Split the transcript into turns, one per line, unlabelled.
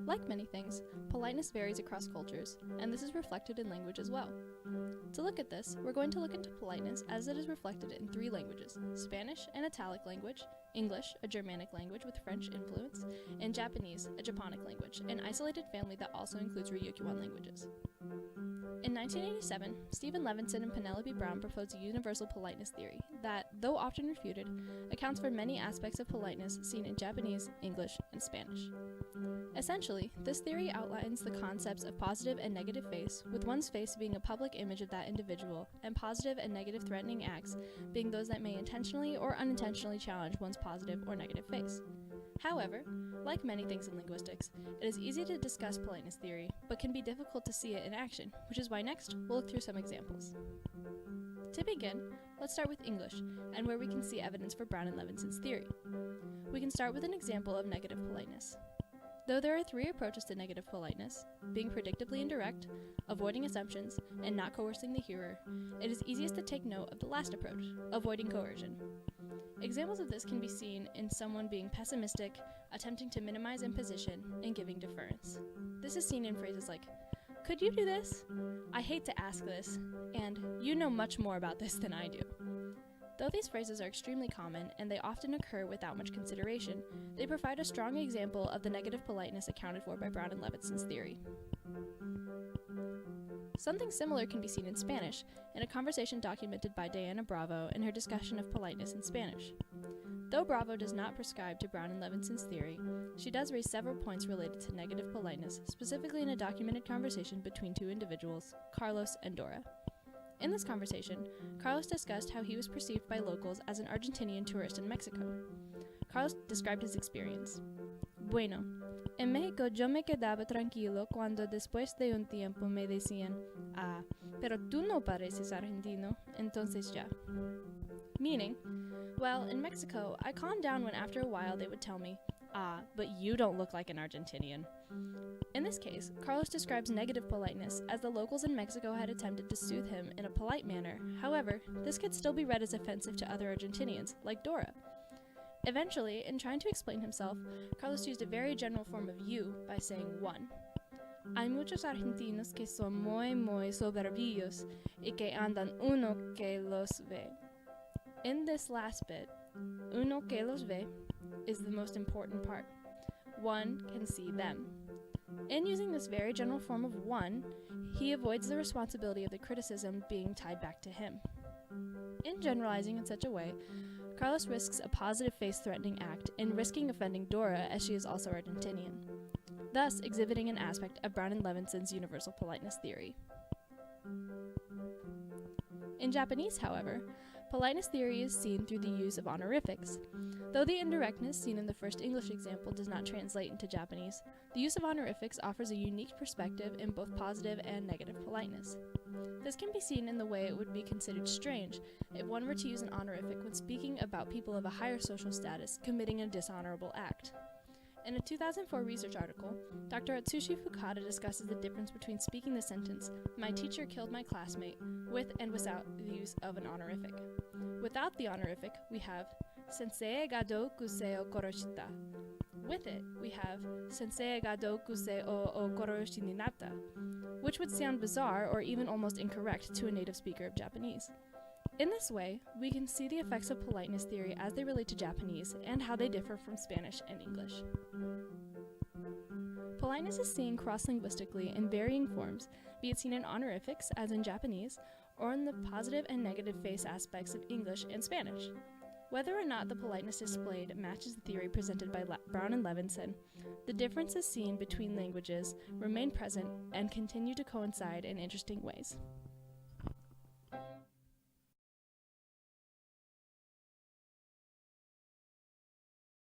Like many things, politeness varies across cultures, and this is reflected in language as well. To look at this, we're going to look into politeness as it is reflected in three languages: Spanish, an Italic language; English, a Germanic language with French influence; and Japanese, a Japonic language, an isolated family that also includes Ryukyuan languages. In 1987, Stephen Levinson and Penelope Brown proposed a universal politeness theory that, though often refuted, accounts for many aspects of politeness seen in Japanese, English, and Spanish. Essentially, this theory outlines the concepts of positive and negative face, with one's face being a public image of that individual, and positive and negative threatening acts being those that may intentionally or unintentionally challenge one's positive or negative face. However, like many things in linguistics, it is easy to discuss politeness theory, but can be difficult to see it in action, which is why next we'll look through some examples. To begin, let's start with English, and where we can see evidence for Brown and Levinson's theory. We can start with an example of negative politeness. Though there are three approaches to negative politeness, being predictably indirect, avoiding assumptions, and not coercing the hearer, it is easiest to take note of the last approach, avoiding coercion. Examples of this can be seen in someone being pessimistic, attempting to minimize imposition, and giving deference. This is seen in phrases like, "Could you do this? I hate to ask this," and "You know much more about this than I do." Though these phrases are extremely common and they often occur without much consideration, they provide a strong example of the negative politeness accounted for by Brown and Levinson's theory. Something similar can be seen in Spanish, in a conversation documented by Diana Bravo in her discussion of politeness in Spanish. Though Bravo does not prescribe to Brown and Levinson's theory, she does raise several points related to negative politeness, specifically in a documented conversation between two individuals, Carlos and Dora. In this conversation, Carlos discussed how he was perceived by locals as an Argentinian tourist in Mexico. Carlos described his experience. "Bueno, en México yo me quedaba tranquilo cuando después de un tiempo me decían, ah, pero tú no pareces argentino, entonces ya." Meaning, well, in Mexico, I calmed down when after a while they would tell me, "Ah, but you don't look like an Argentinian." In this case, Carlos describes negative politeness as the locals in Mexico had attempted to soothe him in a polite manner. However, this could still be read as offensive to other Argentinians, like Dora. Eventually, in trying to explain himself, Carlos used a very general form of you by saying one. "Hay muchos argentinos que son muy soberbios y que andan uno que los ve." In this last bit, uno que los ve is the most important part. One can see them. In using this very general form of one, he avoids the responsibility of the criticism being tied back to him. In generalizing in such a way, Carlos risks a positive face-threatening act in risking offending Dora, as she is also Argentinian, thus exhibiting an aspect of Brown and Levinson's universal politeness theory. In Japanese, however, politeness theory is seen through the use of honorifics. Though the indirectness seen in the first English example does not translate into Japanese, the use of honorifics offers a unique perspective in both positive and negative politeness. This can be seen in the way it would be considered strange if one were to use an honorific when speaking about people of a higher social status committing a dishonorable act. In a 2004 research article, Dr. Atsushi Fukada discusses the difference between speaking the sentence, "My teacher killed my classmate," with and without the use of an honorific. Without the honorific, we have "Sensei ga dokusei o koroshita." With it, we have "Sensei ga dokusei o koroshi ni natta," which would sound bizarre or even almost incorrect to a native speaker of Japanese. In this way, we can see the effects of politeness theory as they relate to Japanese and how they differ from Spanish and English. Politeness is seen cross-linguistically in varying forms, be it seen in honorifics, as in Japanese, or in the positive and negative face aspects of English and Spanish. Whether or not the politeness displayed matches the theory presented by Brown and Levinson, the differences seen between languages remain present and continue to coincide in interesting ways.